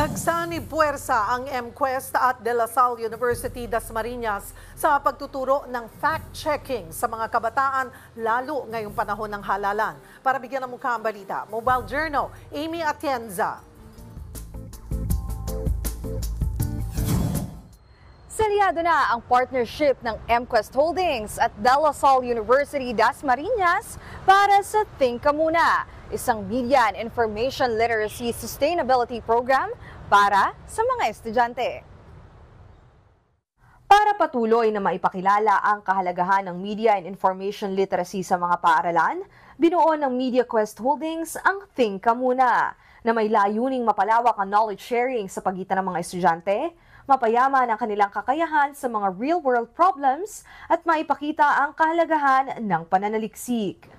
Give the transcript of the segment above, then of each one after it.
Nagsanib puwersa ang MQuest at De La Salle University Dasmariñas sa pagtuturo ng fact-checking sa mga kabataan lalo ngayong panahon ng halalan. Para bigyan ng mukha ang balita, Mobile Journal, Amy Atienza. Selyado na ang partnership ng MQuest Holdings at De La Salle University Dasmariñas para sa Think Ka Muna, isang Media and Information Literacy Sustainability Program para sa mga estudyante. Para patuloy na maipakilala ang kahalagahan ng Media and Information Literacy sa mga paaralan, binuo ng MediaQuest Holdings ang Think Ka Muna, na may layuning mapalawak ang knowledge sharing sa pagitan ng mga estudyante, mapayaman ang kanilang kakayahan sa mga real-world problems at maipakita ang kahalagahan ng pananaliksik.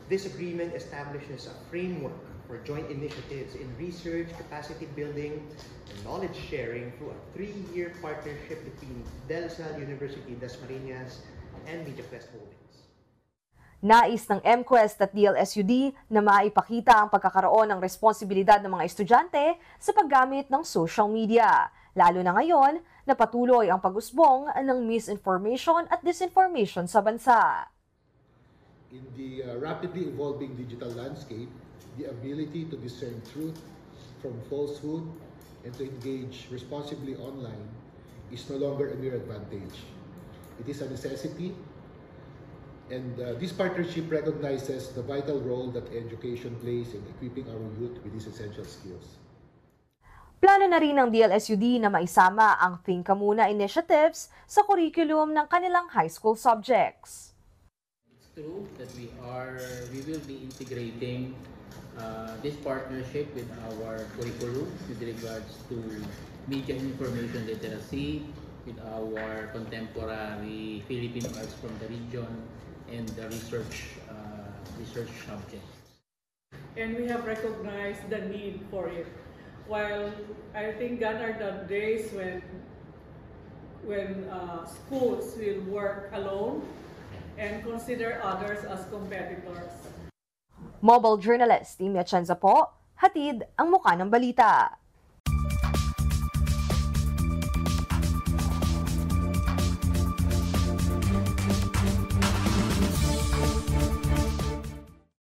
This agreement establishes a framework for joint initiatives in research, capacity building, and knowledge sharing through a 3-year partnership between De La Salle University Dasmariñas and MediaQuest Holdings. Nais ng MQuest at DLSUD na maipakita ang pagkakaroon ng responsibilidad ng mga estudyante sa paggamit ng social media, lalo na ngayon na patuloy ang pag-usbong ng misinformation at disinformation sa bansa. In the rapidly evolving digital landscape, the ability to discern truth from falsehood and to engage responsibly online is no longer a mere advantage. It is a necessity, and this partnership recognizes the vital role that education plays in equipping our youth with these essential skills. Plano na rin ng DLSUD na maisama ang Think Ka Muna initiatives sa curriculum ng kanilang high school subjects. It's true that we will be integrating this partnership with our curriculum with regards to media and information literacy, with our contemporary Philippine arts from the region, and the research subjects. And we have recognized the need for it. While I think gone are the days when schools will work alone and consider others as competitors. Mobile journalist Amy Atienza po, hatid ang mukha ng balita.